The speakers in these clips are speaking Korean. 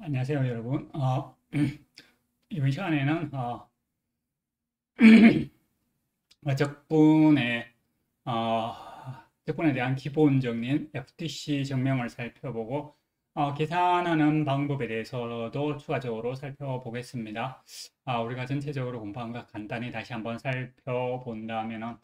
안녕하세요, 여러분. 이번 시간에는 적분의 어, 적분에 대한 기본적인 FTC 증명을 살펴보고 계산하는 방법에 대해서도 추가적으로 살펴보겠습니다. 우리가 전체적으로 공부한 것 간단히 다시 한번 살펴본다면은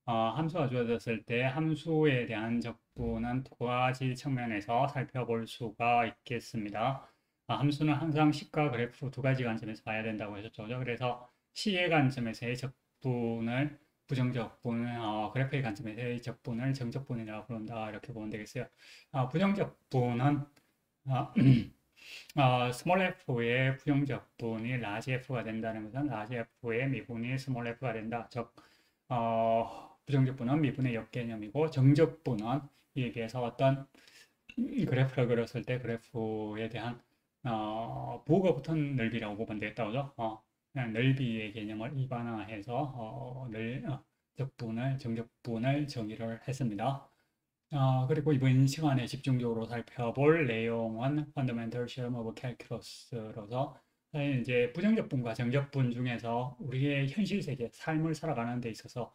함수가 주어졌을 때 함수에 대한 적분은 두 가지 측면에서 살펴볼 수가 있겠습니다. 함수는 항상 식과 그래프 두 가지 관점에서 봐야 된다고 하셨죠. 그래서 식의 관점에서의 적분을 부정적분을 그래프의 관점에서의 적분을 정적분이라고 부른다 이렇게 보면 되겠어요. 부정적분은 어, 스몰 f의 부정적분이 라지 f가 된다는 것은 라지 f의 미분이 스몰 f가 된다. 즉 부정적분은 미분의 역개념이고 정적분은 이에 비해서 어떤 그래프를 그렸을 때 그래프에 대한 부호가 붙은 넓이라고 보면 되겠다, 그죠? 그냥 넓이의 개념을 이반화해서 적분을 정적분을 정의를 했습니다. 그리고 이번 시간에 집중적으로 살펴볼 내용은 Fundamental Theorem of Calculus로서 이제 부정적분과 정적분 중에서 우리의 현실 세계, 삶을 살아가는 데 있어서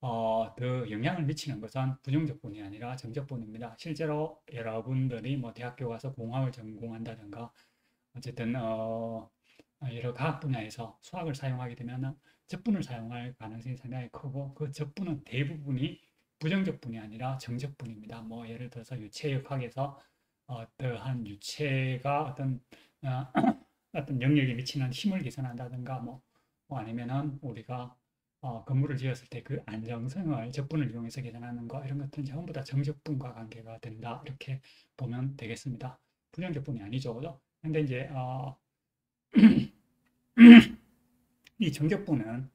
더 영향을 미치는 것은 부정적분이 아니라 정적분입니다. 실제로 여러분들이 뭐 대학교 가서 공학을 전공한다든가 어쨌든 여러 과학 분야에서 수학을 사용하게 되면 적분을 사용할 가능성이 상당히 크고 그 적분은 대부분이 부정적분이 아니라 정적분입니다. 뭐 예를 들어서 유체역학에서 어떠한 유체가 어, 어떤 영역에 미치는 힘을 계산한다든가 뭐 아니면은 우리가 건물을 지었을 때 그 안정성을 적분을 이용해서 계산하는 거 이런 것들은 전부 다 정적분과 관계가 된다 이렇게 보면 되겠습니다. 부정적분이 아니죠, 그죠? 근데 이제 이 정적분은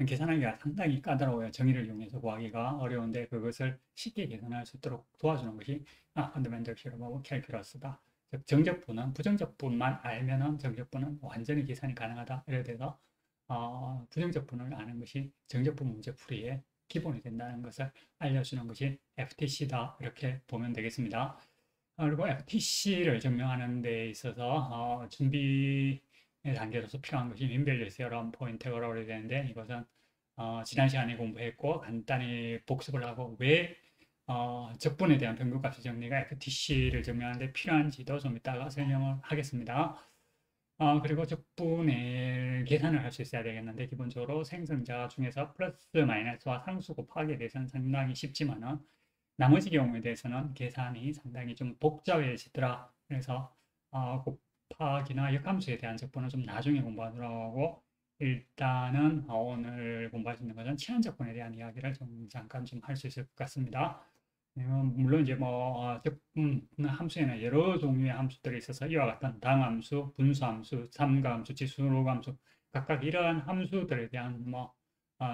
계산하기가 상당히 까다로워요. 정의를 이용해서 구하기가 어려운데 그것을 쉽게 계산할 수 있도록 도와주는 것이 Fundamental Theorem of Calculus다. 즉 정적분은 부정적분만 알면은 정적분은 완전히 계산이 가능하다. 이래 돼서 부정적분을 아는 것이 정적분 문제 풀이의 기본이 된다는 것을 알려주는 것이 FTC다. 이렇게 보면 되겠습니다. 그리고 FTC를 증명하는 데 있어서 준비 단계로서 필요한 것이 민벨리스 여러 포인트가 되는데 이것은 지난 시간에 공부했고 간단히 복습을 하고 왜 적분에 대한 평균값의 정리가 FTC를 증명하는 데 필요한지도 좀 이따가 설명을 하겠습니다. 그리고 적분의 계산을 할 수 있어야 되겠는데 기본적으로 생성자 중에서 플러스 마이너스와 상수 곱하기에 대해서는 상당히 쉽지만은 나머지 경우에 대해서는 계산이 상당히 좀 복잡해지더라. 그래서 곱하기나 역함수에 대한 적분은 좀 나중에 공부하도록 하고 일단은 오늘 공부할 수 있는 것은 치환적분에 대한 이야기를 좀 잠깐 좀 할 수 있을 것 같습니다. 물론 이제 뭐 적분 함수에는 여러 종류의 함수들이 있어서 이와 같은 당함수, 분수함수, 삼가함수, 지수로함수 각각 이러한 함수들에 대한 뭐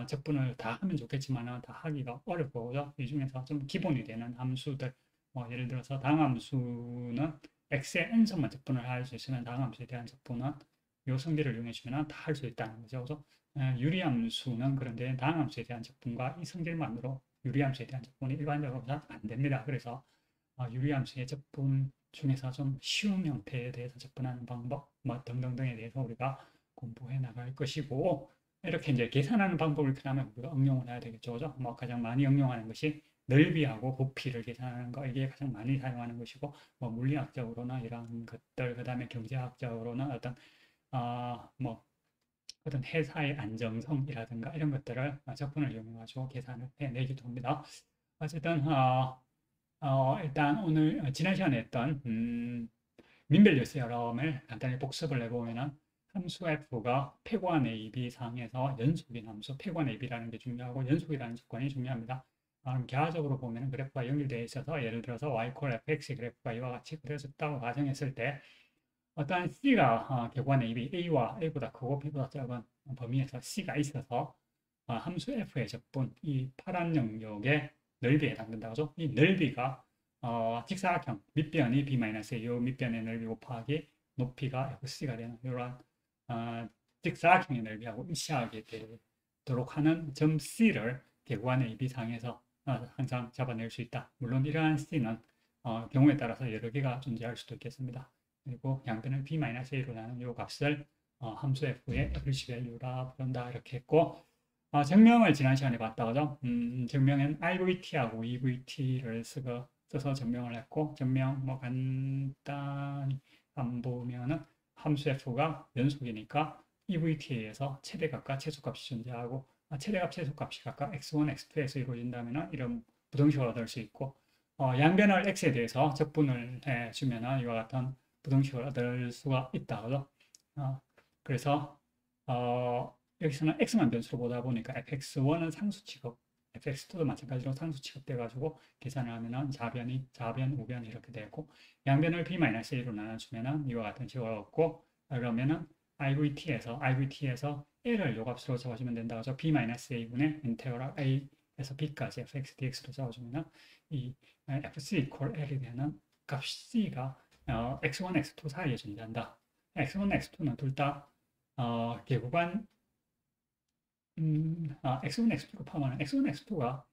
적분을 다 하면 좋겠지만 다 하기가 어렵고요. 이 중에서 좀 기본이 되는 함수들, 뭐 예를 들어서 당함수는 x의 n선만 적분을 할 수 있으면 당함수에 대한 적분은 요 성질을 이용해 주면 다 할 수 있다는 거죠. 그래서 유리함수는 그런데 당함수에 대한 적분과 이 성질만으로 유리함수에 대한 적분이 일반적으로 잘 안 됩니다. 그래서 유리함수의 적분 중에서 좀 쉬운 형태에 대해서 접근하는 방법 뭐 등등등에 대해서 우리가 공부해 나갈 것이고 이렇게 이제 계산하는 방법을 그다음에 우리가 응용을 해야 되겠죠. 그죠? 뭐 가장 많이 응용하는 것이 넓이하고 부피를 계산하는 거 이게 가장 많이 사용하는 것이고 뭐 물리학적으로나 이런 것들 그다음에 경제학적으로는 뭐 어떤 회사의 안정성이라든가 이런 것들을 적분을 이용해 가지고 계산을 해내기도 합니다. 어쨌든 일단 오늘 지난 시간에 했던 민벨리우스 여러을 간단히 복습을 해보면은 함수 f가 폐관 AB 상에서 연속인 함수, 폐관 AB라는 게 중요하고 연속이라는 조건이 중요합니다. 그럼 개화적으로 보면 그래프가 연결되어 있어서 예를 들어서 y 콜 fx 그래프가 이와 같이 그려졌다고 가정했을 때 어떠한 C가 객관 AB, A와 A보다 크고 B보다 작은 범위에서 C가 있어서 함수 F의 적분, 이 파란 영역의 넓이에 해당된다고 하죠. 이 넓이가 직사각형 밑변이 B-이 요 밑변의 넓이 곱하기 높이가 FC가 되는 이러한 직사각형의 넓이하고 일치하게 되도록 하는 점 C를 객관 AB상에서 항상 잡아낼 수 있다. 물론 이러한 C는 경우에 따라서 여러 개가 존재할 수도 있겠습니다. 그리고 양변을 b-a로 나눈 요 값을 함수 f의 average value라 부른다 이렇게 했고 증명을 지난 시간에 봤다 그죠? 증명은 IVT하고 EVT를 써서 증명을 했고 증명 뭐 간단히 안 보면은 함수 f가 연속이니까 EVT에서 최대값과 최소값이 존재하고 최대값, 최소값이 각각 x1, x2에서 이루어진다면 이런 부등식을 얻을 수 있고 양변을 x에 대해서 적분을 해주면 이와 같은 부등식을 얻을 수가 있다. 그죠? 그래서 여기서는 x만 변수로 보다 보니까 fx1은 상수 취급, fx2도 마찬가지로 상수 취급돼가지고 계산을 하면은 좌변, 우변 이렇게 되고 양변을 b-a로 나눠주면은 이와 같은 식을 얻고 그러면은 IVT에서 A를 요값으로 적어주면 된다. 그죠? b-a분의 인테그랄 A에서 B까지 fx dx로 적어주면 이 fc equal L이 되는 값 C가 x1, x2 사이에 존재한다. x1, x2는 둘 다 계구간 x1, x2로 포함하는 x1, x2가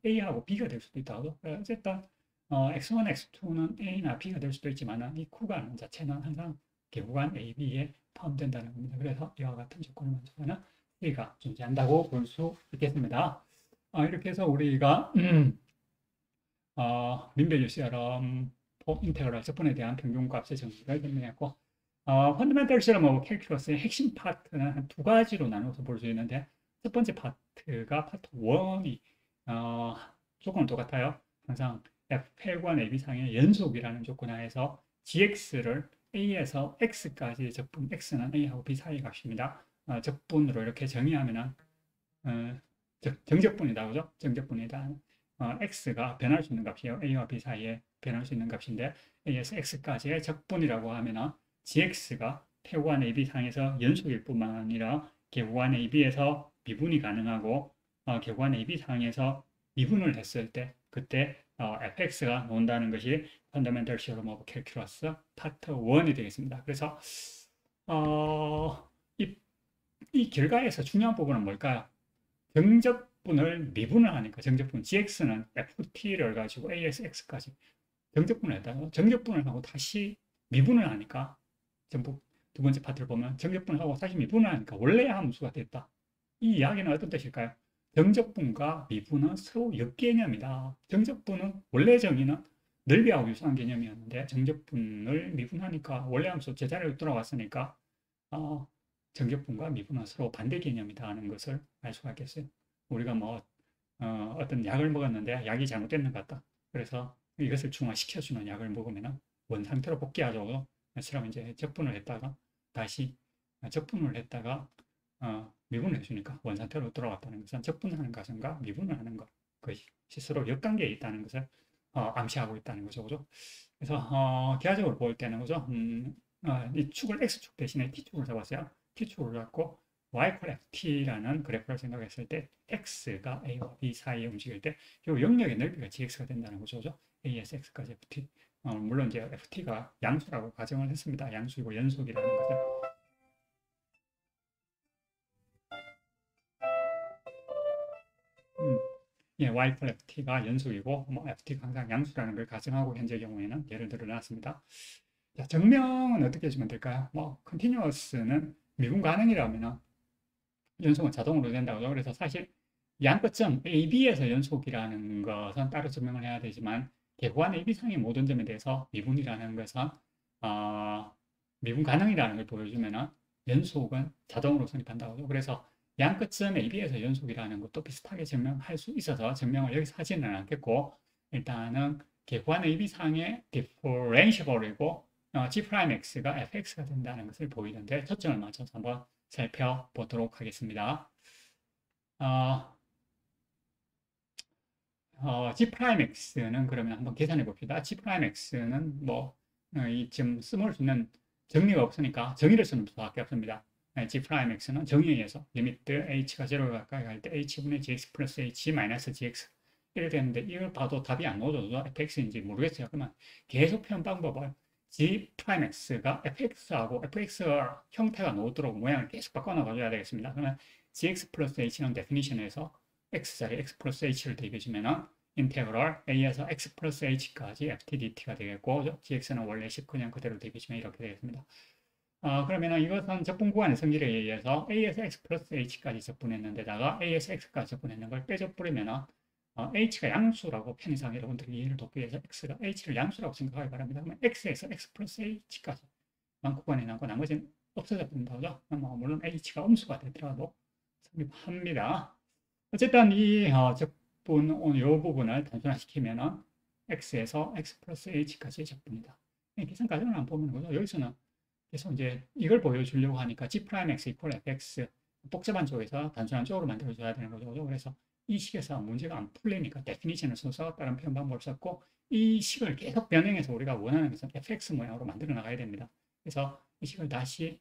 A하고 B가 될 수도 있다. 어쨌든 x1, x2는 A나 B가 될 수도 있지만 이 구간 자체는 항상 계구간 A, B에 포함된다는 겁니다. 그래서 이와 같은 조건을 만족하는 A가 존재한다고 볼 수 있겠습니다. 이렇게 해서 우리가 민밸류 시어럼 인테그랄 적분에 대한 평균값의 정리를 설명했고 펀더멘털 시어럼하고 캘큘러스의 핵심 파트는 한 두 가지로 나눠서 볼 수 있는데 첫 번째 파트가 파트 1이 조건은 똑같아요. 항상 F8관 AB상의 연속이라는 조건 하에서 GX를 A에서 X까지 적분 X는 A하고 B 사이의 값입니다. 적분으로 이렇게 정의하면은 정적분이다. 그죠? 정적분이다. X가 변할 수 있는 값이에요. A와 B 사이에 변할 수 있는 값인데 A에서 X까지의 적분이라고 하면은 GX가 태우관 AB 상에서 연속일 뿐만 아니라 계구간 AB에서 미분이 가능하고 계구간 AB 상에서 미분을 했을 때 그때 fx가 나온다는 것이 Fundamental Theorem of Calculus 파트 1이 되겠습니다. 그래서 이 결과에서 중요한 부분은 뭘까요? 정적분을 미분을 하니까 정적분 gx는 ft를 가지고 a에서 x까지 정적분을 했다가 정적분을 하고 다시 미분을 하니까 전부 두 번째 파트를 보면 정적분을 하고 다시 미분을 하니까 원래의 함수가 됐다. 이 이야기는 어떤 뜻일까요? 정적분과 미분은 서로 역개념이다. 정적분은 원래 정의는 넓이하고 유사한 개념이었는데 정적분을 미분하니까 원래 함수 제자리로 돌아왔으니까 정적분과 미분은 서로 반대 개념이다 하는 것을 알 수가 있겠어요. 우리가 뭐 어떤 약을 먹었는데 약이 잘못됐는 것 같다. 그래서 이것을 중화시켜주는 약을 먹으면 원상태로 복귀하죠. 그럼 이제 적분을 했다가 다시 적분을 했다가 미분을 해주니까 원상태로 돌아왔다는 것은 적분하는 과정과 미분을 하는 것 그것이 스스로 역관계에 있다는 것을 암시하고 있다는 거죠. 그죠? 그래서 기하적으로 볼 때는 그죠? 이 축을 x축 대신에 t축을 잡았어요. t축을 잡고 y ft라는 그래프를 생각했을 때 x가 a와 b 사이에 움직일 때 이 영역의 넓이가 gx가 된다는 거죠. 그죠? a에서 x까지 ft 물론 이제 ft가 양수라고 가정을 했습니다. 양수이고 연속이라는 것을 예, y ft가 연속이고 뭐 ft가 항상 양수라는 걸 가정하고 현재 경우에는 예를 들어 놨습니다. 자, 증명은 어떻게 해주면 될까요? 뭐 continuous는 미분 가능이라면 연속은 자동으로 된다고. 그래서 사실 양끝점 AB에서 연속이라는 것은 따로 증명을 해야 되지만 계구간 AB상의 모든 점에 대해서 미분이라는 것은 미분 가능이라는 걸 보여주면 연속은 자동으로 성립한다고. 그래서 양끝점 AB에서 연속이라는 것도 비슷하게 증명할 수 있어서 증명을 여기서 하지는 않겠고 일단은 계구간 AB상의 디퍼렌시블이고 G'X가 fx가 된다는 것을 보이는데 초점을 맞춰서 한번 살펴보도록 하겠습니다. G'X는 그러면 한번 계산해 봅시다. G'X는 뭐, 지금 쓸 수 있는 정리가 없으니까 정의를 쓰는 수밖에 없습니다. G'X는 정의에 의해서 리미트 h가 0로 가까이 갈 때 h분의 gx 플러스 h 마이너스 gx 이렇게 되는데 이걸 봐도 답이 안 나오죠. fx인지 모르겠어요. 그러면 계속 표현 방법을 G'X가 fx하고 fx 형태가 나오도록 모양을 계속 바꿔놔줘야 되겠습니다. 그러면 gx 플러스 h는 데피니션에서 x자리 x 플러스 h를 대입해주면 인테그럴 a에서 x 플러스 h까지 ftdt가 되겠고 gx는 원래 식 그냥 그대로 되겠지만 이렇게 되겠습니다. 그러면 이것은 적분 구간의 성질에 의해서 a에서 x 플러스 h까지 적분했는데다가 a에서 x까지 적분했는 걸 빼줘버리면 h가 양수라고 편의상 여러분들이 이해를 돕기 위해서 x가 h를 양수라고 생각하기 바랍니다. 그러면 x에서 x 플러스 h까지 구간이 나고 나머지는 없어져 버린다죠. 물론 h가 음수가 되더라도 성립합니다. 어쨌든 이 적분 이 부분을 단순화시키면 x에서 x 플러스 h까지 적분이다. 계산 과정을 안 보면 거죠. 여기서는 그래서 이제 이걸 보여주려고 하니까 g'(x) equal fx 복잡한 쪽에서 단순한 쪽으로 만들어줘야 되는 거죠. 그래서 이 식에서 문제가 안 풀리니까 definition을 써서 다른 표현 방법을 썼고 이 식을 계속 변형해서 우리가 원하는 것은 fx 모양으로 만들어 나가야 됩니다. 그래서 이 식을 다시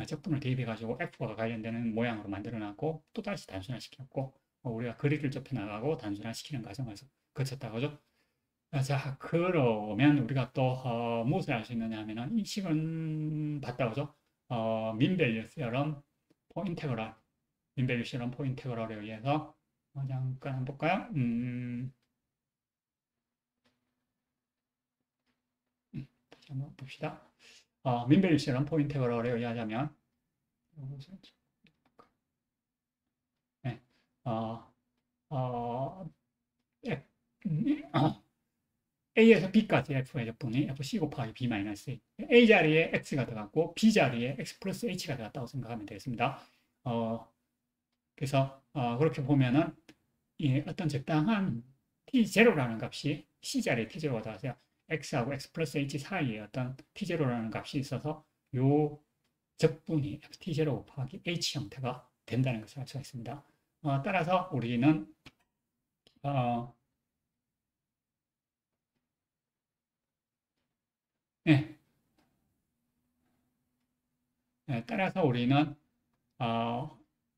적분을 대입해 가지고 f와 관련되는 모양으로 만들어 놨고 또 다시 단순화시켰고 우리가 거리를 좁혀 나가고 단순화시키는 과정을 거쳤다 그죠? 자, 그러면 우리가 또 무엇을 알 수 있느냐 하면은 이 식은 봤다 그죠? 민밸류 시어럼 포인테그럴 민밸류 시어럼 포인테그럴에 의해서 잠깐 한번 볼까요? 다시 한번 봅시다. 민밸류 시어럼 포인테그럴에 의하자면 네, A에서 B까지 F의 적분이 FC 곱하기 B 마이너스 A. A 자리에 X가 들어갔고 B 자리에 X 플러스 H가 들어갔다고 생각하면 되겠습니다. 그래서 그렇게 보면은 어떤 적당한 T0라는 값이 C 자리에 T0가 들어가세요. X하고 X 플러스 H 사이에 어떤 T0라는 값이 있어서 요 적분이 T0 곱하기 H 형태가 된다는 것을 알 수가 있습니다. 따라서 우리는 네. 네, 따라서 우리는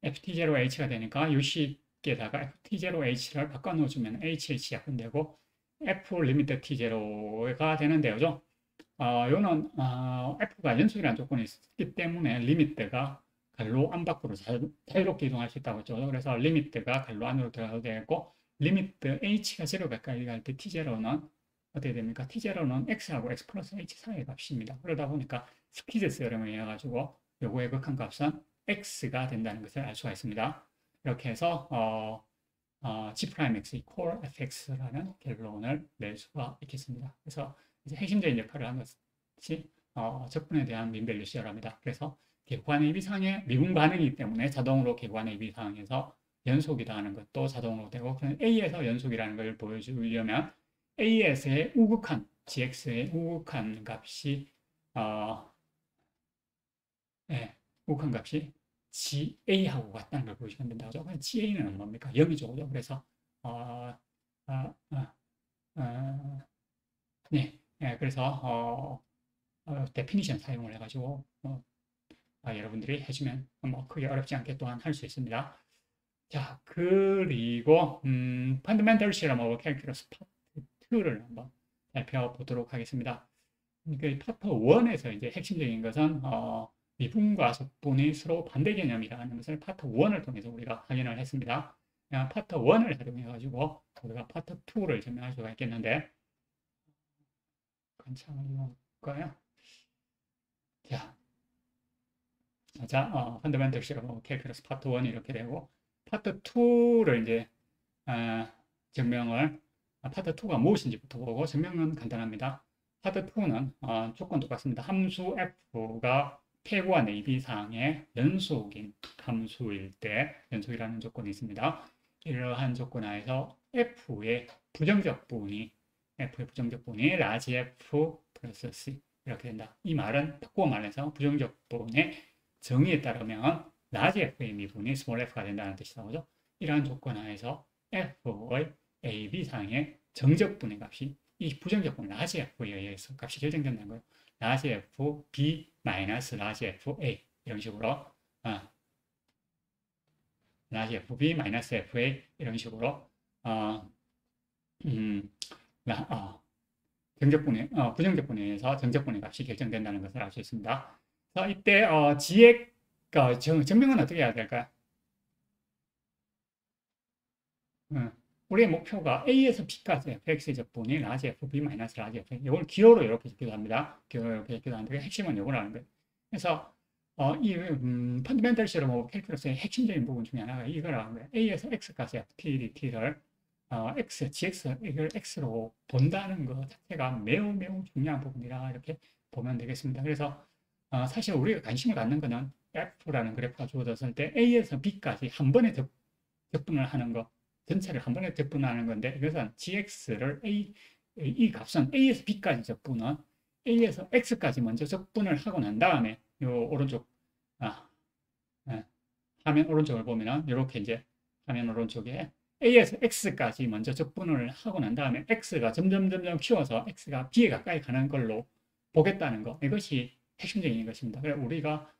ft0h가 되니까 이 식에다가 ft0h를 바꿔 넣어주면 hh 약분되고 f 리미트 t0가 되는데요. 요는 f가 연속이라는 조건이 있기 때문에 리미트가 갈로 안 밖으로 자유롭게 이동할 수 있다고 했죠. 그래서 리미트가 갈로 안으로 들어가도 되고 리미트 h가 0 가까이 갈 때 t0는 어떻게 됩니까? t0는 x하고 x 플러스 h 사이의 값입니다. 그러다 보니까 스키즈 스어럼에 의해 가지고 요거의 극한 값은 x가 된다는 것을 알 수가 있습니다. 이렇게 해서 G'X equal fx라는 결론을 낼 수가 있겠습니다. 그래서 이제 핵심적인 역할을 한 것이 적분에 대한 민밸류 시어랍니다. 그래서 계관의 입이상의 미분 반응이기 때문에 자동으로 계관의 입이상에서 연속이다 하는 것도 자동으로 되고 A에서 연속이라는 걸 보여주려면 A에서의 우극한 Gx의 우극한 값이 네, 우극한 값이 GA하고 같다는 걸 보시면 된다고 하죠. GA는 뭡니까? 0이죠. 그죠? 그래서 네, 그래서 데피니션 사용을 해가지고 여러분들이 해주면 뭐 크게 어렵지 않게 또한 할 수 있습니다. 자, 그리고 펀더멘털 시럼 오브 캘큘러스 파트 2를 한번 살펴보도록 하겠습니다. 파트 1에서 이제 핵심적인 것은 미분과 적분이 서로 반대 개념이라는 것을 파트 1을 통해서 우리가 확인을 했습니다. 파트 1을 활용해 가지고 우리가 파트 2를 증명할 수가 있겠는데 괜찮은 건가요? 자, 펀더멘털 시럼 캘큘러스 파트 1이 이렇게 되고 파트 2를 이제 증명을 파트 2가 무엇인지부터 보고 증명은 간단합니다. 파트 2는 조건 똑같습니다. 함수 f가 폐구와 내비상의 연속인 함수일 때 연속이라는 조건이 있습니다. 이러한 조건 하에서 f의 부정적분이 라지 f 플러스 c 이렇게 된다. 이 말은 바꾸어 말해서 부정적분의 정의에 따르면 라지 f의 미분이 스몰 f가 된다는 뜻이다. 그죠? 이러한 조건 하에서 f의 a, b상의 정적분의 값이 이 부정적분 라지 f에 의해서 값이 결정된다는 거예요. 라지 f, b 마이너스 라지 f, a 이런 식으로 라지 f, b 마이너스 f, a 이런 식으로 부정적분에 의해서 정적분의 값이 결정된다는 것을 알 수 있습니다. 자, 이때 지액 증명은 어떻게 해야 될까요? 우리의 목표가 A에서 B까지 fx의 적분이 라지 fb 마이너스 라지 f. 이걸 기호로 이렇게 적기도 합니다. 기호로 이렇게 적기도 하는데 핵심은 이걸 하는 거예요. 그래서 이 펀더멘털 시럼 오브 캘큘러스의 핵심적인 부분 중에 하나가 이거라는 거예요. A에서 x까지 ft를 x, gx 이걸 x로 본다는 것 자체가 매우 매우 중요한 부분이라 이렇게 보면 되겠습니다. 그래서 사실 우리가 관심을 갖는 것은 f라는 그래프가 주어졌을 때 A에서 B까지 한 번에 적분을 하는 것, 전체를 한 번에 적분하는 건데 이것은 gx를 이 값은 A에서 B까지 적분은 A에서 X까지 먼저 적분을 하고 난 다음에 요 오른쪽 네, 화면 오른쪽을 보면은 이렇게 이제 화면 오른쪽에 A에서 X까지 먼저 적분을 하고 난 다음에 X가 점점 키워서 X가 B에 가까이 가는 걸로 보겠다는 거, 이것이 핵심적인 것입니다. 그래서 우리가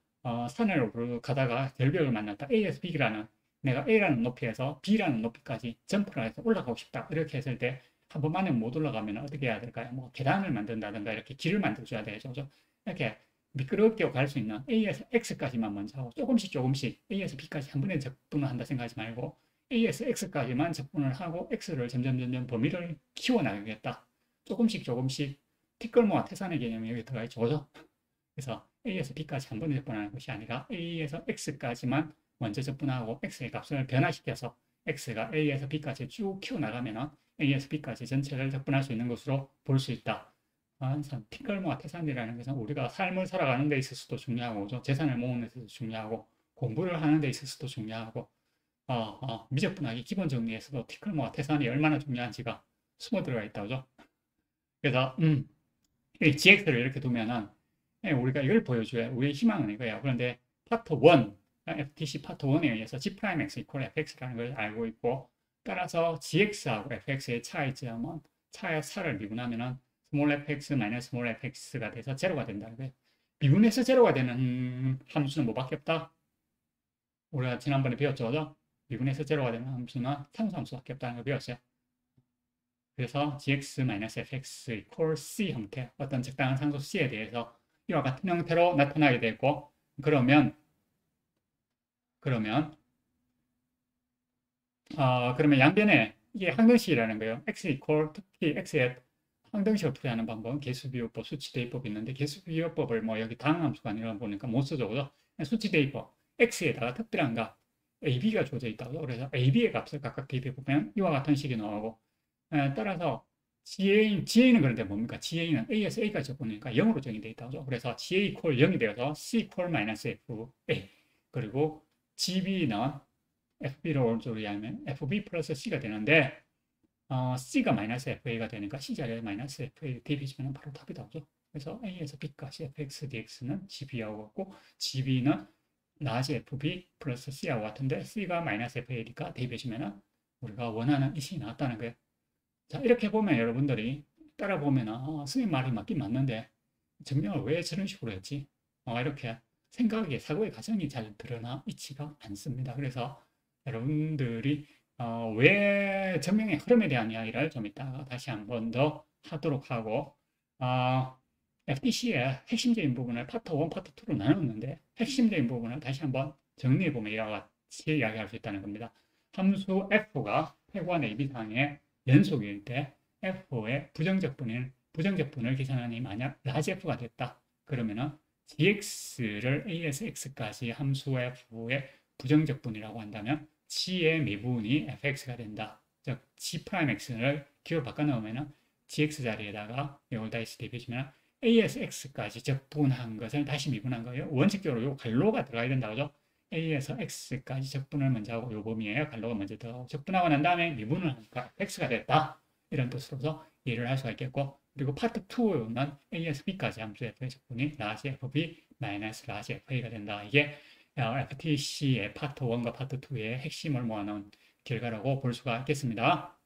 산을 가다가 절벽을 만났다. A에서 B라는, 내가 A라는 높이에서 B라는 높이까지 점프를 해서 올라가고 싶다. 이렇게 했을 때 한 번만에 못 올라가면 어떻게 해야 될까요? 뭐 계단을 만든다든가 이렇게 길을 만들어줘야 되죠. 이렇게 미끄럽게 갈 수 있는 A에서 X까지만 먼저 하고 조금씩 A에서 B까지 한 번에 적분을 한다 생각하지 말고 A에서 X까지만 적분을 하고 X를 점점 범위를 키워나가겠다. 조금씩 티끌모아 태산의 개념이 여기 들어가 있죠. 그래서 A에서 B까지 한 번에 적분하는 것이 아니라 A에서 X까지만 먼저 적분하고 X의 값을 변화시켜서 X가 A에서 B까지 쭉 키워나가면 A에서 B까지 전체를 적분할 수 있는 것으로 볼 수 있다. 티끌모아 태산이라는 것은 우리가 삶을 살아가는 데 있어서도 중요하고 재산을 모으는 데 있어서도 중요하고 공부를 하는 데 있어서도 중요하고 미적분하기 기본 정리에서도 티끌모아 태산이 얼마나 중요한지가 숨어 들어가 있다죠. 그래서 이 gx를 이렇게 두면은 우리가 이걸 보여줘야 우리의 희망은 이거예요. 그런데 파트 1, FTC 파트 1에 의해서 G'X equal fx라는 걸 알고 있고, 따라서 gx하고 fx의 차이점은 차를 미분하면은 스몰 fx 마이너스 스몰 fx가 돼서 제로가 된다는 거예요. 미분해서 제로가 되는 함수는 뭐밖에 없다? 우리가 지난번에 배웠죠? 미분해서 제로가 되는 함수는 상수함수밖에 없다는 걸 배웠어요. 그래서 gx-fx equal c 형태, 어떤 적당한 상수 c에 대해서 이와 같은 형태로 나타나게 되고, 그러면 양변에 이게 항등식이라는 거예요. x equal 특히 x에 항등식을 풀이하는 방법은 개수비율법, 수치대입법이 있는데 개수비율법을 뭐 여기 당함수가 아니라 보니까 못 쓰죠. 그죠? 수치대입법, x에다가 특별한 값 ab가 주어져 있다고. 그래서 ab의 값을 각각 대입해 보면 이와 같은 식이 나오고, 따라서 GA는 그런데 뭡니까? GA는 A에서 A까지 적분이니까 0으로 정의되어 있다고. 그래서 GA 이퀄 0이 되어서 C 이퀄 마이너스 FA. 그리고 GB는 FB를 오른쪽으로 하면 FB 플러스 C가 되는데, C가 마이너스 FA가 되니까 C 자리에 마이너스 FA 대입해주면 바로 답이 나오죠. 그래서 A에서 B까지 fx dx는 GB하고 같고, GB는 라지 FB 플러스 C하고 같은데, C가 마이너스 FA니까 대입해주면 우리가 원하는 이 식이 나왔다는 거예요. 자, 이렇게 보면 여러분들이 따라 보면 선생님 말이 맞긴 맞는데 증명을 왜 저런 식으로 했지? 이렇게 생각의 사고의 과정이 잘 드러나 있지가 않습니다. 그래서 여러분들이 왜 증명의 흐름에 대한 이야기를 좀 이따가 다시 한 번 더 하도록 하고, FTC의 핵심적인 부분을 파트 1, 파트 2로 나눴는데 핵심적인 부분을 다시 한번 정리해 보면 이와 같이 이야기할 수 있다는 겁니다. 함수 F가 폐구한 AB상의 연속일 때 F의 부정적분을 계산하니 만약 라지 F가 됐다. 그러면은 gx를 A에서 X까지 함수 F의 부정적분이라고 한다면 G의 미분이 fx가 된다. 즉 G'X를 기호로 바꿔 넣으면은 gx 자리에다가 이걸 다시 대입해주면 A에서 X까지 적분한 것을 다시 미분한 거예요. 원칙적으로 요 갈로가 들어가야 된다. 그죠? A에서 X까지 적분을 먼저 하고 요 범위에 갈로가 먼저 들어가고 적분하고 난 다음에 미분을 하니까 X가 됐다. 이런 뜻으로서 이해를 할 수가 있겠고, 그리고 파트 2는 A에서 B까지 함수 F의 적분이 라지 FB 마이너스 라지 FA가 된다. 이게 FTC의 파트 1과 파트 2의 핵심을 모아놓은 결과라고 볼 수가 있겠습니다.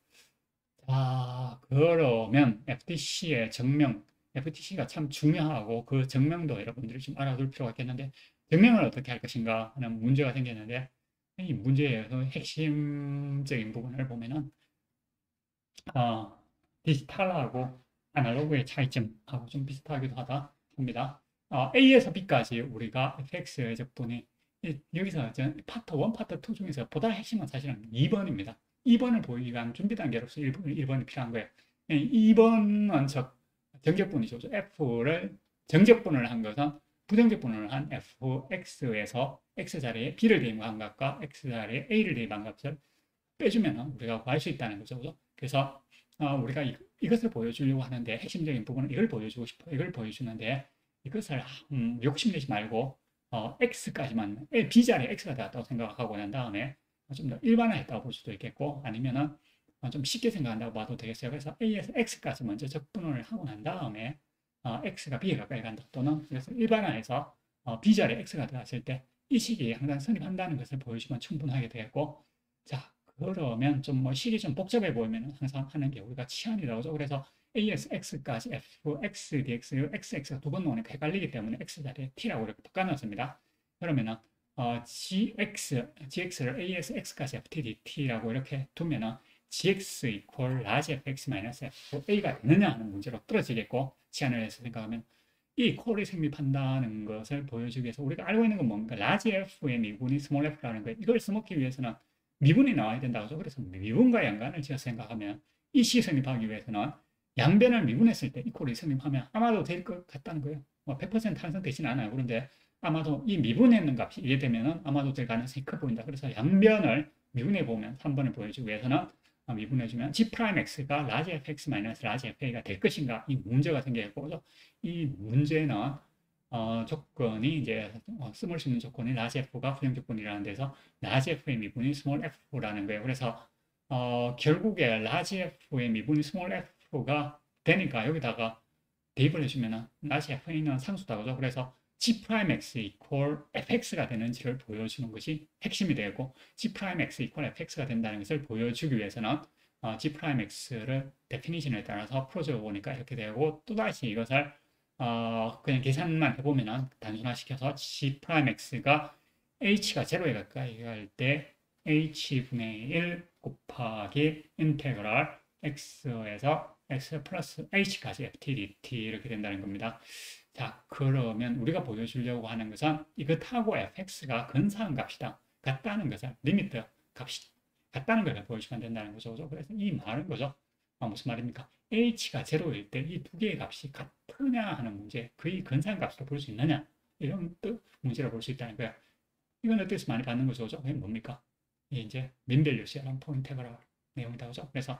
자, 그러면 FTC의 증명, FTC가 참 중요하고 그 증명도 여러분들이 좀 알아둘 필요가 있겠는데, 증명을 어떻게 할 것인가 하는 문제가 생겼는데, 이 문제에서 핵심적인 부분을 보면은 디지털하고 아날로그의 차이점하고 좀 비슷하기도 하다 합니다. A에서 B까지 우리가 fx의 적분이 여기서 파트 1, 파트 2 중에서 보다 핵심은 사실은 2번입니다. 2번을 보이기 위한 준비 단계로서 1번이 필요한 거예요. 2번은 정적분이죠. F를 정적분을 한 것은 부정적분을 한 fx에서 x자리에 b를 대입한 값과 x자리에 a를 대입한 값을 빼주면 우리가 구할 수 있다는 거죠. 그래서 우리가 이것을 보여주려고 하는데 핵심적인 부분은 이걸 보여주고 싶어요. 이걸 보여주는데 이것을 욕심내지 말고 x까지만 b자리에 x가 되었다고 생각하고 난 다음에 좀 더 일반화했다고 볼 수도 있겠고 아니면은 좀 쉽게 생각한다고 봐도 되겠어요. 그래서 a에서 x까지 먼저 적분을 하고 난 다음에 x가 b에 가까이 간다 또는 그래서 일반화해서 b자리에 x가 되었을 때 이 식이 항상 성립한다는 것을 보여주면 충분하게 되겠고 자 그러면 좀 뭐 식이 좀 복잡해 보이면 항상 하는 게 우리가 치안이라고 하죠. 그래서 a에서 x까지 fx dx xx가 두 번 나오니까 헷갈리기 때문에 x자리에 t라고 이렇게 바꿔놨습니다. 그러면은 gx를 a에서 x까지 ft dt라고 이렇게 두면은 gx equal large fx minus fa가 되느냐 하는 문제로 떨어지겠고 치안을 해서 생각하면 이 콜이 성립한다는 것을 보여주기 위해서 우리가 알고 있는 건 뭔가 large f의 미분이 small f라는 거예요. 이걸 써먹기 위해서는 미분이 나와야 된다고 하죠. 그래서 미분과 연관을 지어서 생각하면 이 시 성립하기 위해서는 양변을 미분했을 때 이 콜이 성립하면 아마도 될 것 같다는 거예요. 뭐 100% 완성되지는 않아요. 그런데 아마도 이 미분했는 값이 이해되면 아마도 될 가능성이 커 보인다. 그래서 양변을 미분해 보면 3번을 보여주기 위해서는 미분해주면 G'X가 large fx large fa가 될 것인가 이 문제가 생겨있고 이 문제는 조건이 이제 쓸 수 있는 조건이 large f가 부정조건이라는 데서 large f의 미분이 small f라는 거예요. 그래서 결국에 large f의 미분이 small f가 되니까 여기다가 대입을 해주면 large f는 상수다 그죠? 그래서 G'X equal fx가 되는지를 보여주는 것이 핵심이 되고 G'X equal fx가 된다는 것을 보여주기 위해서는 G'X를 데피니션에 따라서 풀어줘 보니까 이렇게 되고 또다시 이것을 그냥 계산만 해보면 단순화시켜서 G'X가 h가 제로에 가까이 갈 때 h분의 1 곱하기 인테그랄 x에서 x 플러스 h까지 ft dt 이렇게 된다는 겁니다. 자, 그러면 우리가 보여주려고 하는 것은 이것하고 fx가 근사한 값이다. 같다는 것을, 리미트 값이 같다는 것을 보여주면 된다는 거죠. 그래서 이 말은 거죠. 무슨 말입니까? h가 제로일 때 이 두 개의 값이 같으냐 하는 문제, 거의 근사한 값으로 볼 수 있느냐? 이런 뜻 문제로 볼 수 있다는 거야. 이건 어디서 많이 받는 거죠. 그게 뭡니까? 이제 민밸류 시어럼 포인테그럴 내용이다. 그죠? 그래서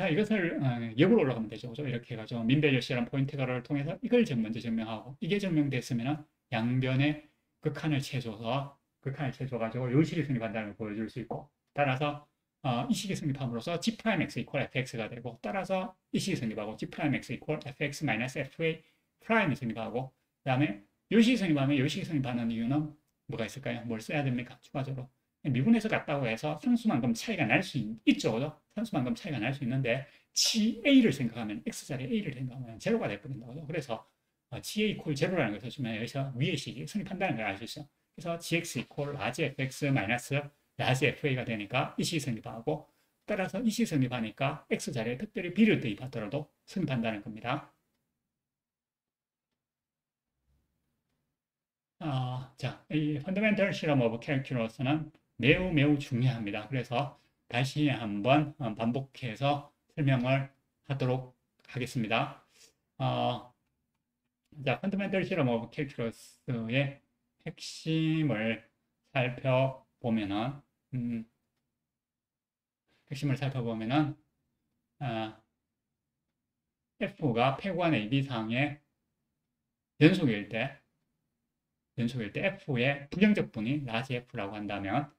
이것을 역으로 올라가면 되죠. 그죠? 이렇게 해가지고 민밸류 시어럼 포인테그럴을 통해서 이걸 먼저 증명하고 이게 증명됐으면 양변의 극한을 채줘가지고 요식이 성립한다는 걸 보여줄 수 있고 따라서 이 식이 성립함으로써 G'X equal fx가 되고 따라서 이 식이 성립하고 G'X equal fx minus fa 프라임이 성립하고 그 다음에 요식이 성립하면 요식이 성립하는 이유는 뭐가 있을까요? 뭘 써야 됩니까? 추가적으로 미분해서 같다고 해서 상수만큼 차이가 날 수 있죠. 그죠? 상수만큼 차이가 날 수 있는데 GA를 생각하면 X자리에 A를 생각하면 제로가 돼버린다고. 그래서 GA 콜 제로라는 것을 주면 여기서 위의 식이 성립한다는 걸 알 수 있어요. 그래서 GX 이콜 라지 FX 마이너스 라지 FA가 되니까 이 식이 성립하고 따라서 이 식이 성립하니까 X자리에 특별히 B를 대입하더라도 성립한다는 겁니다. 자, 이 펀더멘털 실험 오브 캘큘러스는 매우 중요합니다. 그래서 다시 한번 반복해서 설명을 하도록 하겠습니다. 자, 펀더멘털 실험 오브 캘큘러스의 핵심을 살펴보면은 F가 패구한 AB상의 연속일 때 F의 부정적분이 라지 F라고 한다면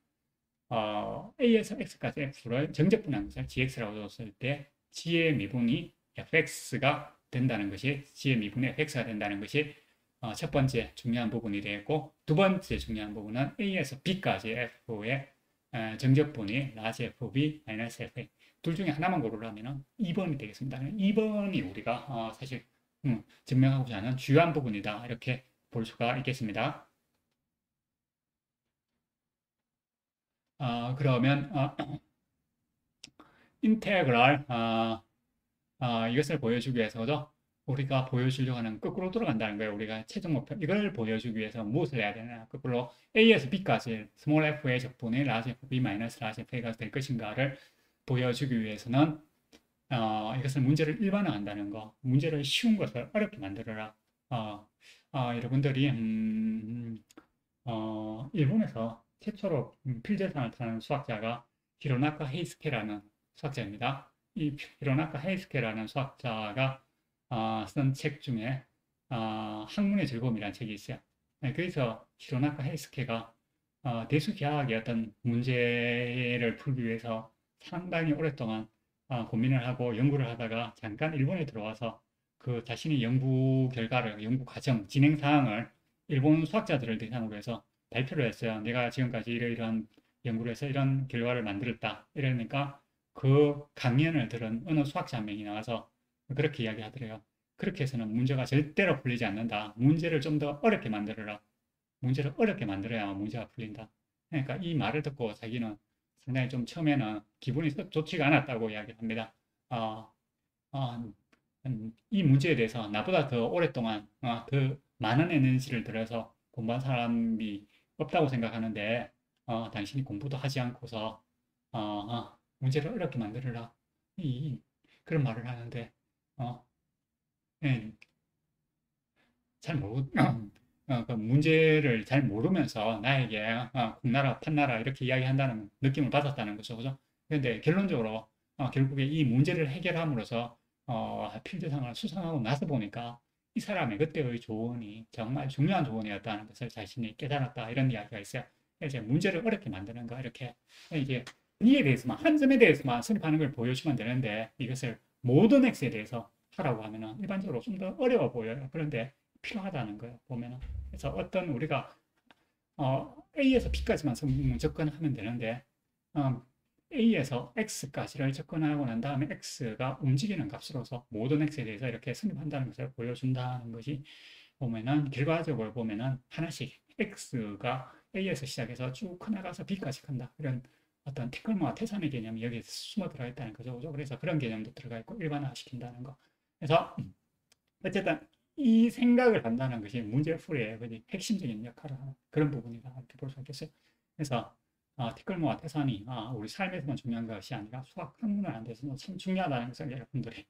A에서 X까지 F를 정적분한 것을 GX라고 줬을 때 G의 미분이 FX가 된다는 것이 G의 미분이 FX가 된다는 것이 첫 번째 중요한 부분이 되겠고 두 번째 중요한 부분은 A에서 B까지 F의 정적분이 라지 FB 마이너스 FA 둘 중에 하나만 고르려면 2번이 되겠습니다. 2번이 우리가 사실 증명하고자 하는 주요한 부분이다 이렇게 볼 수가 있겠습니다. 그러면 인테그랄 이것을 보여주기 위해서죠. 우리가 보여주려고 하는 거꾸로 돌아간다는 거예요. 우리가 최종 목표 이걸 보여주기 위해서 무엇을 해야 되나? 거꾸로 A에서 B까지 스몰 f의 적분이 라지 f b 마이너스 라지 f a가 될 것인가를 보여주기 위해서는 이것을 문제를 일반화한다는 거, 문제를 쉬운 것을 어렵게 만들어라. 여러분들이 일본에서 최초로 필재산을 타는 수학자가 히로나카 헤이스케라는 수학자입니다. 이 히로나카 헤이스케라는 수학자가 쓴 책 중에 학문의 즐거움이라는 책이 있어요. 네, 그래서 히로나카 헤이스케가 대수기하학의 어떤 문제를 풀기 위해서 상당히 오랫동안 고민을 하고 연구를 하다가 잠깐 일본에 들어와서 그 자신의 연구 결과를, 연구 과정, 진행 사항을 일본 수학자들을 대상으로 해서 발표를 했어요. 내가 지금까지 이러이러한 연구를 해서 이런 결과를 만들었다. 이러니까 그 강연을 들은 어느 수학자 한 명이 나와서 그렇게 이야기하더래요. 그렇게 해서는 문제가 절대로 풀리지 않는다. 문제를 좀 더 어렵게 만들어라. 문제를 어렵게 만들어야 문제가 풀린다. 그러니까 이 말을 듣고 자기는 상당히 좀 처음에는 기분이 썩 좋지가 않았다고 이야기합니다. 어, 어, 이 문제에 대해서 나보다 더 오랫동안 더 많은 에너지를 들여서 공부한 사람이 없다고 생각하는데 당신이 공부도 하지 않고서 문제를 어렵게 만들어라. 이, 그런 말을 하는데 어, 예, 잘 모르, 그 문제를 잘 모르면서 나에게 국나라, 판나라 이렇게 이야기한다는 느낌을 받았다는 거죠. 그죠? 그런데 결론적으로 결국에 이 문제를 해결함으로써 필드상을 수상하고 나서 보니까 이 사람의 그때의 조언이 정말 중요한 조언이었다는 것을 자신이 깨달았다 이런 이야기가 있어요. 이제 문제를 어렵게 만드는 거 이렇게 이제 이에 대해서만 한 점에 대해서만 선입하는 걸 보여주면 되는데 이것을 모든 X에 대해서 하라고 하면은 일반적으로 좀 더 어려워 보여요. 그런데 필요하다는 거예요. 보면은 그래서 어떤 우리가 A에서 B까지만 접근하면 되는데 A에서 X까지를 접근하고 난 다음에 X가 움직이는 값으로서 모든 X에 대해서 이렇게 성립한다는 것을 보여준다는 것이 보면은 결과적으로 보면은 하나씩 X가 A에서 시작해서 쭉 커나가서 B까지 간다. 이런 어떤 티끌모아 태산의 개념이 여기에 숨어 들어가 있다는 거죠. 그래서 그런 개념도 들어가 있고 일반화시킨다는 거. 그래서 어쨌든 이 생각을 한다는 것이 문제풀이의 핵심적인 역할을 하는 그런 부분이다 이렇게 볼 수 있겠어요. 그래서 티끌모아 태산이 우리 삶에서만 중요한 것이 아니라 수학 학문을 하는 데서도 참 중요하다는 것을 여러분들이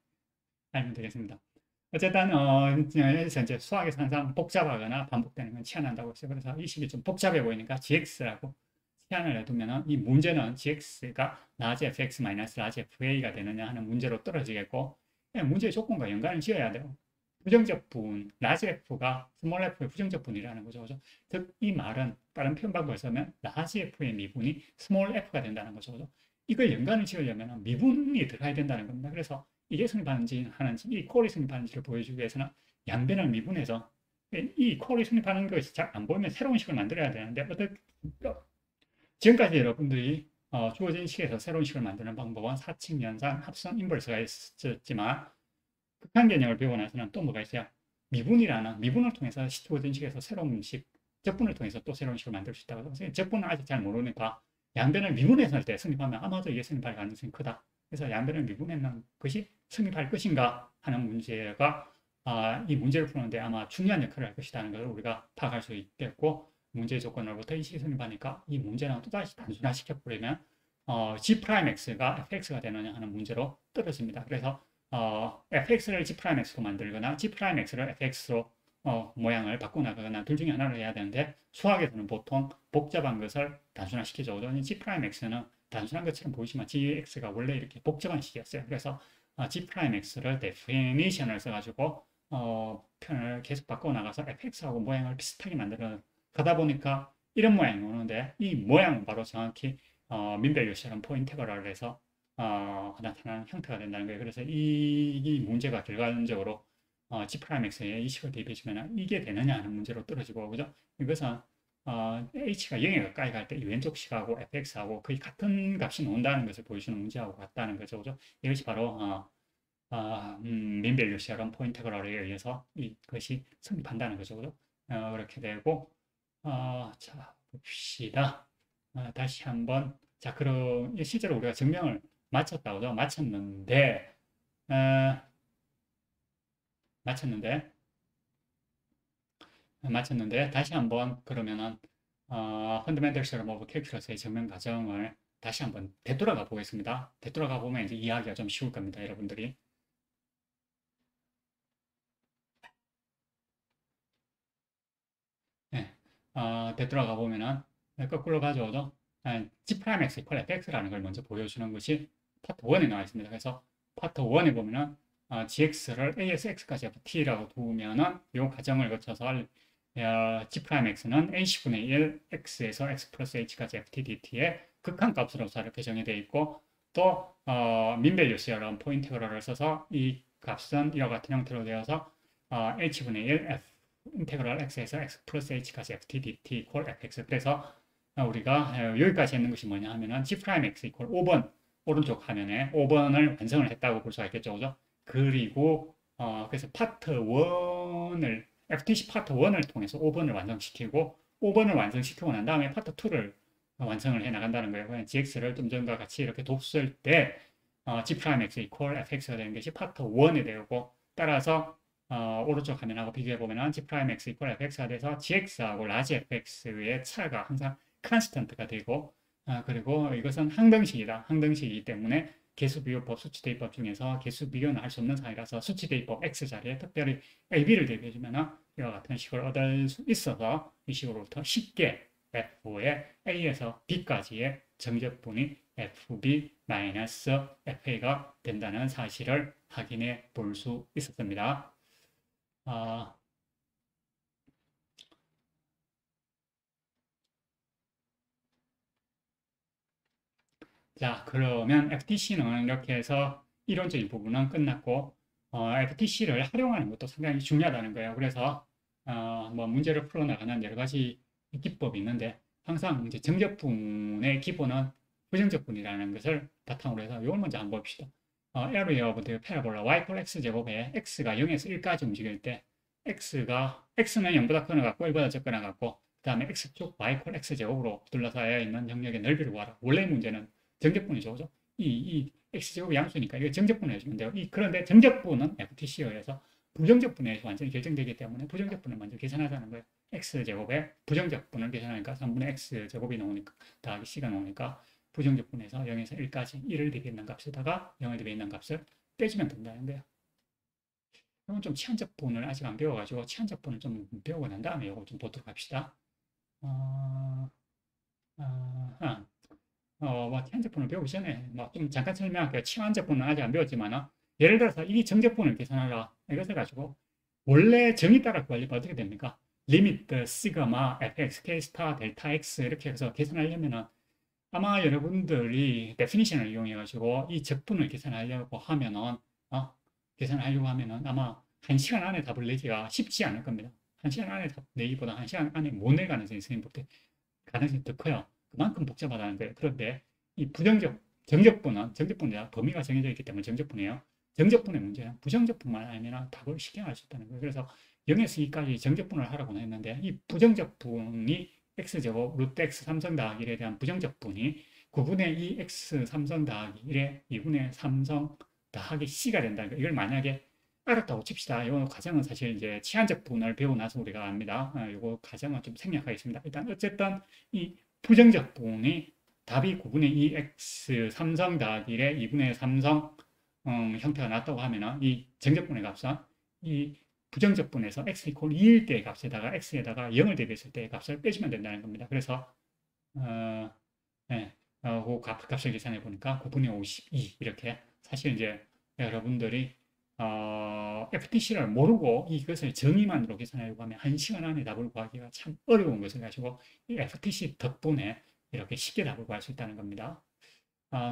알면 되겠습니다. 어쨌든 여기서 이제 수학에서 항상 복잡하거나 반복되는 건 치환한다고 했어요. 그래서 이 식이 좀 복잡해 보이니까 GX라고 치환을 해두면은 이 문제는 GX가 라지 fx 마이너스 라지 fa가 되느냐 하는 문제로 떨어지겠고 문제의 조건과 연관을 지어야 돼요. 부정적 분, 라지 f가 스몰 f의 부정적 분이라는 거죠. 그죠? 즉, 이 말은 다른 표현 방법을 쓰면 라지 f의 미분이 스몰 f가 된다는 거죠. 그죠? 이걸 연관을 지으려면 미분이 들어가야 된다는 겁니다. 그래서 이게 성립하는지 하는지, 이 콜이 성립하는지를 보여주기 위해서는 양변을 미분해서 이 콜이 성립하는 것이 잘 안 보이면 새로운 식을 만들어야 되는데 지금까지 여러분들이 주어진 식에서 새로운 식을 만드는 방법은 사칙, 연산, 합성, 인버스가 있었지만 극한 개념을 배우고 나서는 또 뭐가 있어요? 미분을 통해서 주어진 식에서 새로운 식, 적분을 통해서 또 새로운 식을 만들 수 있다고. 적분을 아직 잘 모르니까 양변을 미분했을 때 성립하면 아마도 이게 성립할 가능성이 크다. 그래서 양변을 미분했는 것이 성립할 것인가 하는 문제가 이 문제를 푸는데 아마 중요한 역할을 할 것이라는 것을 우리가 파악할 수 있겠고 문제 조건으로부터 이 식이 성립하니까 이 문제는 또다시 단순화시켜 버리면 G'X가 fx가 되느냐 하는 문제로 떨어집니다. 그래서 fx를 G'X로 만들거나 G'X를 fx로 모양을 바꿔나가거나 둘 중에 하나를 해야 되는데 수학에서는 보통 복잡한 것을 단순화시키죠. G'X는 단순한 것처럼 보이지만 Gx가 원래 이렇게 복잡한 식이었어요. 그래서 G'X를 definition을 써가지고 편을 계속 바꿔나가서 fx하고 모양을 비슷하게 만들어 가다 보니까 이런 모양이 오는데 이 모양은 바로 정확히 민밸류처럼 포인테그럴을 해서 나타나는 형태가 된다는 거예요. 그래서 이 문제가 결과론적으로 G'X에 이 식을 대입해주면 이게 되느냐 하는 문제로 떨어지고 그죠? 이것은 h가 0에 가까이 갈 때 이 왼쪽 식하고 fx하고 거의 같은 값이 나온다는 것을 보여주는 문제하고 같다는 거죠. 그죠? 이것이 바로 민밸류처럼 포인테그럴에 의해서 이것이 성립한다는 거죠. 그죠? 그렇게 되고 자 봅시다. 다시 한번 자 그럼 실제로 우리가 증명을 마쳤다고죠? 마쳤는데 마쳤는데 다시 한번 그러면은 Fundamentals of Calculus의 증명 과정을 다시 한번 되돌아가 보겠습니다. 되돌아가 보면 이제 이해하기가 좀 쉬울 겁니다, 여러분들이. 네. 되돌아가 보면은 거꾸로 가져오죠. G'X equal fx라는 걸 먼저 보여주는 것이 파트 1에 나와 있습니다. 그래서 파트 1에 보면은 gx를 a에서 x까지 ft라고 두면은 이 과정을 거쳐서 G'X는 a분의 1 x에서 x 플러스 h까지 ft dt의 극한값으로서 이렇게 정의되어 있고 또 민밸류스라는 포인트그럴을 써서 이 값은 이와 같은 형태로 되어서 h분의 1 f 인테그럴 x에서 x 플러스 h까지 ft dt 이퀄 fx. 그래서 우리가 여기까지 했는 것이 뭐냐 하면은 G'X 이퀄 5번 오른쪽 화면에 5번을 완성을 했다고 볼 수가 있겠죠. 그죠? 그리고 그래서 파트 1을 FTC 파트 1을 통해서 5번을 완성시키고 5번을 완성시키고 난 다음에 파트 2를 완성을 해 나간다는 거예요. 그냥 GX를 좀 전과 같이 이렇게 뒀을 때 G'X 이퀄 fx가 되는 것이 파트 1이 되고 따라서 오른쪽 화면하고 비교해보면 G'X 이퀄 fx가 돼서 gx하고 라지 fx의 차가 항상 컨스턴트가 되고 그리고 이것은 항등식이다. 항등식이기 때문에 개수비교법, 수치대입법 중에서 개수비교는 할 수 없는 사이라서 수치대입법 x 자리에 특별히 ab를 대비해주면 이와 같은 식을 얻을 수 있어서 이 식으로부터 쉽게 f의 a에서 b까지의 정적분이 fb-fa가 된다는 사실을 확인해 볼 수 있었습니다. 자, 그러면 FTC는 이렇게 해서 이론적인 부분은 끝났고, FTC를 활용하는 것도 상당히 중요하다는 거예요. 그래서, 뭐 문제를 풀어나가는 여러 가지 기법이 있는데, 항상 이제 정적분의 기본은 부정적분이라는 것을 바탕으로 해서 이걸 먼저 한번 봅시다. area of the parabola y 콜 x제곱에 x가 0에서 1까지 움직일 때, x는 0보다 크거나 같고 1보다 적거나 같고, 그 다음에 x축 y 콜 x제곱으로 둘러싸여 있는 영역의 넓이를 구하라. 원래 문제는 정적분이죠. 그죠? 이 x제곱 양수니까 이거 정적분을 해주면 돼요. 그런데 정적분은 FTC에 의해서 부정적분에서 완전히 결정되기 때문에 부정적분을 먼저 계산하자는 거예요. x제곱에 부정적분을 계산하니까 3분의 x제곱이 나오니까 더하기 c가 나오니까 부정적분에서 0에서 1까지 1을 대비했는 값에다가 0을 대비했는 값을 빼주면 된다는 거예요. 이건 좀 치환적분을 아직 안 배워가지고 치환적분을 좀 배우고 난 다음에 이거 좀 보도록 합시다. 뭐 치환적분을 배우기 전에 뭐 좀 잠깐 설명할게요. 치환적분은 아직 안 배웠지만 예를 들어서 이 정적분을 계산하라 이것을 가지고 원래 정의 따라 구하려면 어떻게 됩니까? 리미트 시그마 fx k 스타 델타 x 이렇게 해서 계산하려면은 아마 여러분들이 데피니션을 이용해 가지고 이 적분을 계산하려고 하면은 계산하려고 하면은 아마 1시간 안에 답을 내기가 쉽지 않을 겁니다. 1시간 안에 답 내기보다 1시간 안에 못 낼 가능성이 선생님한테 가능성이 더 커요. 그만큼 복잡하다는 거예요. 그런데 이 정적분은 범위가 정해져 있기 때문에 정적분이에요. 정적분의 문제는 부정적분만 알면 답을 쉽게 알 수 있다는 거예요. 그래서 0에서 2까지 정적분을 하라고 했는데 이 부정적분이 x제곱 루트 x 3성 더하기 1에 대한 부정적분이 9분의 2 x 3성 더하기 1에 2분의 3성 더하기 c가 된다는 거예요. 이걸 만약에 알았다고 칩시다. 이 과정은 사실 이제 치환적분을 배우고 나서 우리가 압니다. 이거 과정은 좀 생략하겠습니다. 일단 어쨌든 이 부정적분이 답이 9분의 2x 3성 더하기 1에 2분의 3성 형태가 났다고 하면은 이 정적분의 값은 이 부정적분에서 x 이퀄 2일 때의 값에다가 x에다가 0을 대비했을 때의 값을 빼주면 된다는 겁니다. 그래서 네, 그 값을 계산해 보니까 9분의 52 이렇게 사실 이제 여러분들이 FTC를 모르고 이것을 정의만으로 계산하려고 하면 1시간 안에 답을 구하기가 참 어려운 것을 가지고 이 FTC 덕분에 이렇게 쉽게 답을 구할 수 있다는 겁니다.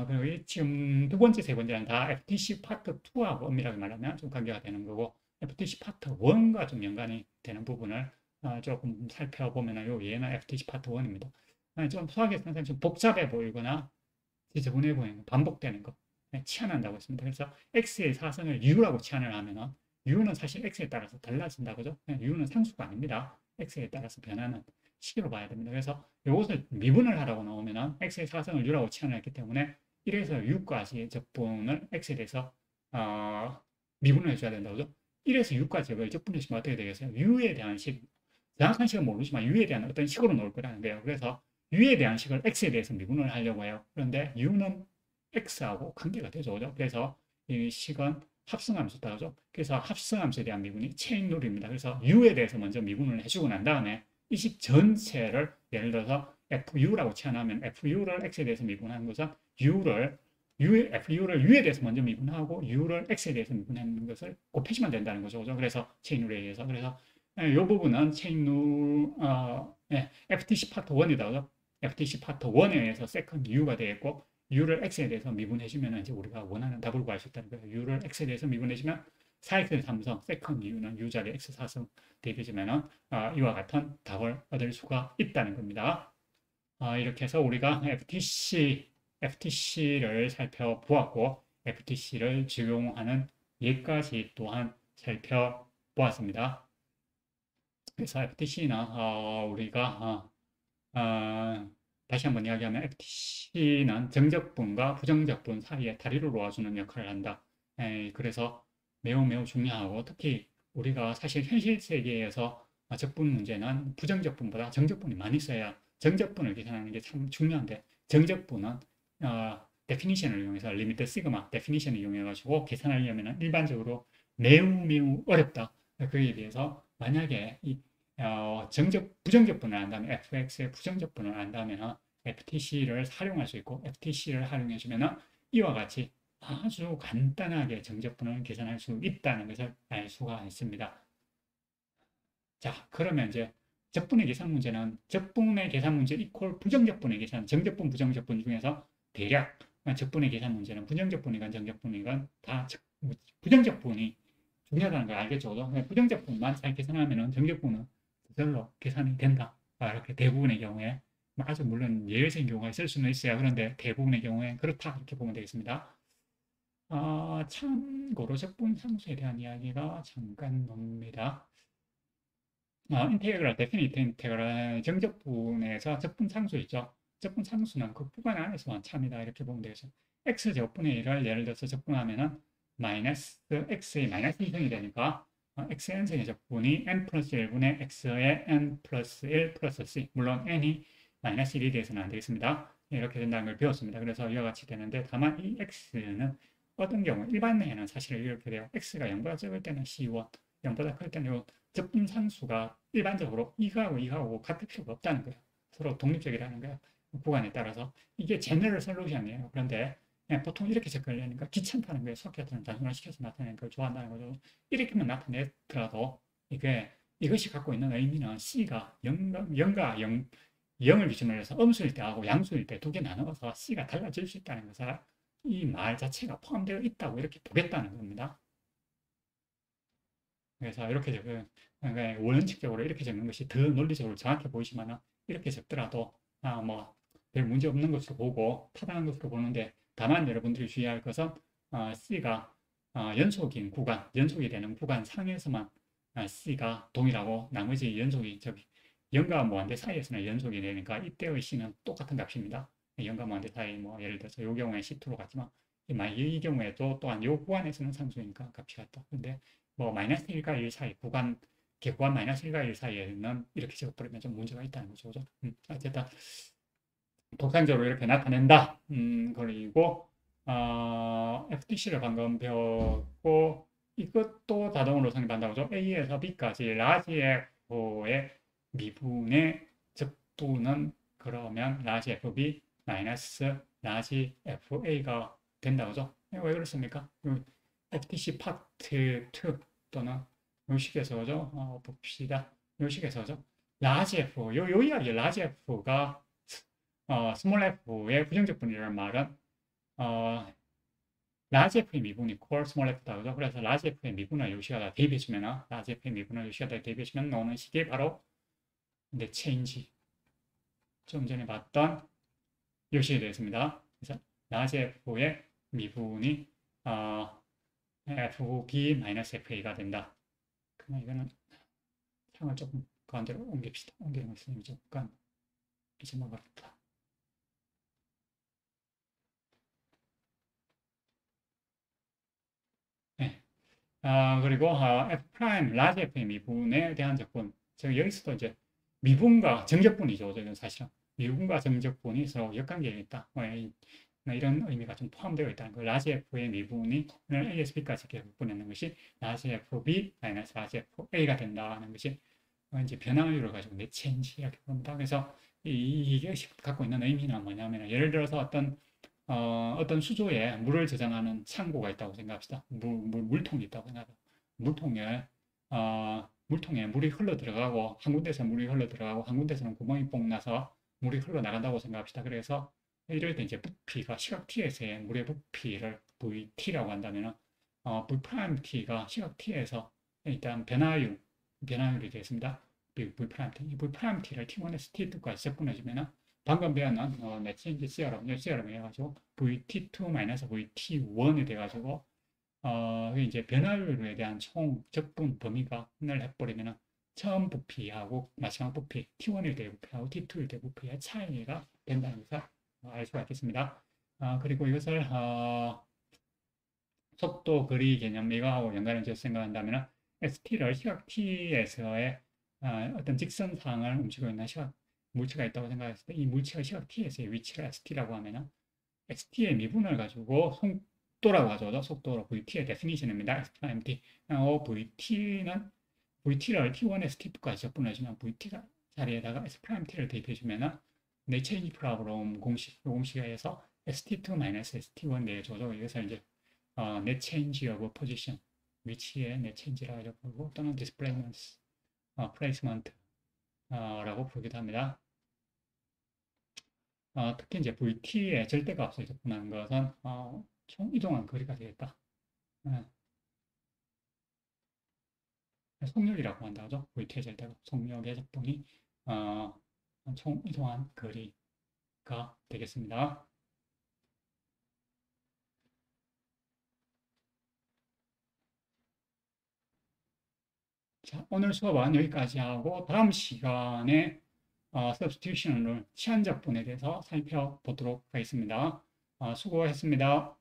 그리고 지금 두 번째, 세 번째는 다 FTC 파트 2하고 엄밀하게 말하면 좀 관계가 되는 거고 FTC 파트 1과 좀 연관이 되는 부분을 조금 살펴보면 요 얘는 FTC 파트 1입니다. 좀 수학에서 상당히 좀 복잡해 보이거나 지저분해 보이는 반복되는 거 치환한다고 했습니다. 그래서 x의 사선을 u라고 치환을 하면은 u는 사실 x에 따라서 달라진다 그죠? u는 상수가 아닙니다. x에 따라서 변하는 식으로 봐야 됩니다. 그래서 이것을 미분을 하라고 나오면은 x의 사선을 u라고 치환을 했기 때문에 1에서 6까지의 적분을 x에 대해서 미분을 해줘야 된다 그죠? 1에서 6까지 를 적분해주면 어떻게 되겠어요? U에 대한 식, 정확한 식은 모르지만 U에 대한 어떤 식으로 나올 거라는 거예요. 그래서 U에 대한 식을 X에 대해서 미분을 하려고 해요. 그런데 U는 X하고 관계가 되죠. 그죠? 그래서 이 식은 합성함수다. 그죠? 그래서 합성함수에 대한 미분이 체인룰입니다. 그래서 U에 대해서 먼저 미분을 해주고 난 다음에 이 식 전체를 예를 들어서 FU라고 치환하면 FU를 X에 대해서 미분하는 것은 FU를 U에 대해서 먼저 미분하고 U를 X에 대해서 미분하는 것을 곱해주면 된다는 거죠. 그죠? 그래서 체인룰에 의해서. 그래서 이 부분은 체인룰, FTC 파트 1이다. 그죠? FTC 파트 1에 의해서 세컨드 U가 되겠고, U를 X에 대해서 미분해주면 이제 우리가 원하는 답을 구할 수 있다는 거예요. U를 X에 대해서 미분해주면 4X 3성, 세컨드 U는 U 자리 X 4성 대입해주면 이와 같은 답을 얻을 수가 있다는 겁니다. 이렇게 해서 우리가 FTC를 살펴보았고, FTC를 적용하는 예까지 또한 살펴보았습니다. 그래서 FTC는 우리가 다시 한번 이야기하면 FTC는 정적분과 부정적분 사이에 다리를 놓아주는 역할을 한다. 그래서 매우 매우 중요하고 특히 우리가 사실 현실 세계에서 적분 문제는 부정적분보다 정적분이 많이 써야 정적분을 계산하는 게 참 중요한데 정적분은 데피니션을 이용해서 리미트 시그마 데피니션을 이용해 가지고 계산하려면 일반적으로 매우 매우 어렵다. 그에 비해서 만약에 부정적분을 안다면 fx의 부정적분을 안다면 FTC를 활용할 수 있고 FTC를 활용해주면 이와 같이 아주 간단하게 정적분을 계산할 수 있다는 것을 알 수가 있습니다. 자, 그러면 이제 적분의 계산 문제는 적분의 계산 문제 이퀄 부정적분의 계산, 정적분, 부정적분 중에서 대략 적분의 계산 문제는 부정적분이건 정적분이건 다 부정적분이 중요하다는 걸 알겠죠. 부정적분만 잘 계산하면 정적분은 저절로 계산이 된다. 이렇게 대부분의 경우에 아주 물론 예외적인 경우가 있을 수는 있어요. 그런데 대부분의 경우에 그렇다 이렇게 보면 되겠습니다. 참고로 적분 상수에 대한 이야기가 잠깐 놉니다. 인테그랄, 데피니트 인테그랄, 정적분에서 적분 상수 있죠. 적분 상수는 그 구간 안에서만 참이다. 이렇게 보면 되겠죠. x 제곱분의 1을 예를 들어서 적분하면은 마이너스 x의 마이너스 2승이 되니까 x의 n승의 적분이 n 플러스 1분의 x의 n 플러스 1 플러스 c. 물론 n이 마이너스 1이 돼서는 안 되겠습니다. 이렇게 된다는 걸 배웠습니다. 그래서 이와 같이 되는데 다만 이 x는 어떤 경우 일반에는 사실 이렇게 돼요. x가 0보다 적을 때는 c1, 0보다 클 때는 적분 상수가 일반적으로 이거하고 이거하고 같을 필요가 없다는 거예요. 서로 독립적이라는 거예요. 구간에 따라서. 이게 제너럴 솔루션이에요. 그런데 보통 이렇게 접근하려니까 귀찮다는 거예요. 소켓을 단순화시켜서 나타내는 걸 좋아한다는 거죠. 이렇게만 나타내더라도 이것이 갖고 있는 의미는 C가 0과 0, 0을 기준으로 해서 음수일 때하고 양수일 때 두 개 나누어서 C가 달라질 수 있다는 것을 이 말 자체가 포함되어 있다고 이렇게 보겠다는 겁니다. 그래서 이렇게 적은 그러니까 원칙적으로 이렇게 적는 것이 더 논리적으로 정확해 보이지만 이렇게 적더라도 뭐별 문제 없는 것으로 보고 타당한 것으로 보는데 다만 여러분들이 주의할 것은 C가 연속인 구간, 연속이 되는 구간 상에서만 C가 동일하고 나머지 연속이 저기 0과 무한대 사이에서는 연속이 되니까 이때의 C는 똑같은 값입니다. 0과 무한대 사이 뭐 예를 들어서 이 경우에 C2로 갔지만 이 경우에도 또한 이 구간에서는 상수니까 값이 같다. 근데 뭐 마이너스 1과 1 사이 구간 개구간 마이너스 1과 1 사이에는 이렇게 적어버리면 좀 문제가 있다는 거죠. 그죠? 어쨌든 독산적으로 이렇게 나타낸다. 그리고 FTC를 방금 배웠고 이것도 자동으로 성립한다고 죠 A에서 B까지 라지 F의 미분의 적분은 그러면 라지 FB 마이너스 라지 FA가 된다고 죠 왜 그렇습니까? FTC 파트 2 또는 요 식에서 그죠? 봅시다. 요 식에서 그죠? 라지 F, 요 이야기 라지 F가 스몰 f의 부정적분이라는 말은 라지 f의 미분이 콜 스몰 f다 그죠? 그래서 라지 f의 미분을 요식에다 대입해주면 라지 f의 미분을 요식에다 대입해주면 나오는 식이 바로 근데 체인지 좀 전에 봤던 요식이 되겠습니다. 그래서 라지 f의 미분이 fb-fa가 된다. 그러면 이거는 상을 조금 가운데로 옮깁시다. 옮기는 것은 잠깐 이제 먹었다. 네. 그리고 F 프라임, 라지 F의 미분에 대한 적분. 즉 여기서도 이제 미분과 정적분이죠. 저는 사실은 미분과 정적분이 서로 역관계가 있다. 이런 의미가 좀 포함되어 있다는 거. 라지 F의 미분이 ASB까지 계분하는 것이 라지 FB 마이너스 라지 FA가 된다는 것이 이제 변화율을 가지고 내체인지 이렇게 봅니다. 그래서 이게 갖고 있는 의미는 뭐냐면 예를 들어서 어떤 수조에 물을 저장하는 창고가 있다고 생각합시다. 물통이 있다고 생각합니다. 물통에, 물통에 물이 흘러 들어가고, 한 군데서 물이 흘러 들어가고, 한 군데서는 구멍이 뽕 나서 물이 흘러 나간다고 생각합시다. 그래서 이럴 때 이제 부피가 시각 t에서의 물의 부피를 VT라고 한다면, V 프라임 t가 시각 t에서 일단 변화율이 되겠습니다. V 프라임 t, V 프라임 t를 T1에서 T2까지 접근해주면은 방금 배웠는 네체인지 CRM 해가지고 VT2-VT1이 돼가지고 이제 변화율에 대한 총 적분 범위가 을 해버리면은 처음 부피하고 마지막 부피 T1일 때 부피하고 T2일 때 부피의 차이가 된다는 것을 알 수가 있겠습니다. 그리고 이것을 속도 거리 개념 이거하고 연관을 지어서 생각한다면 ST를 시각 T에서의 어떤 직선상을 움직이고 있는 시각 물체가 있다고 생각했을 때 이 물체가 시각 t에서의 위치를 st라고 하면은 st의 미분을 가지고 속도라고 하죠. 속도로 vt의 데피니션입니다. x'(t). vt는 vt를 t1에서 t2까지 접분해주면 vt가 자리에다가 s'(t를 대입해주면은 네체인지 프로그램 공식에 의해서 st2-st1 내줘죠. 이것을 이제 net change of position 위치의 net change라고 부르고 또는 displacement placement 라고 부르기도 합니다. 특히 이제 VT의 절대값을 접근하는 것은 총 이동한 거리가 되겠다. 네. 속력이라고 한다 죠 VT의 절대값, 속력의 적분이 총 이동한 거리가 되겠습니다. 자, 오늘 수업은 여기까지 하고 다음 시간에 substitution 룰, 치환적분에 대해서 살펴보도록 하겠습니다. 수고했습니다.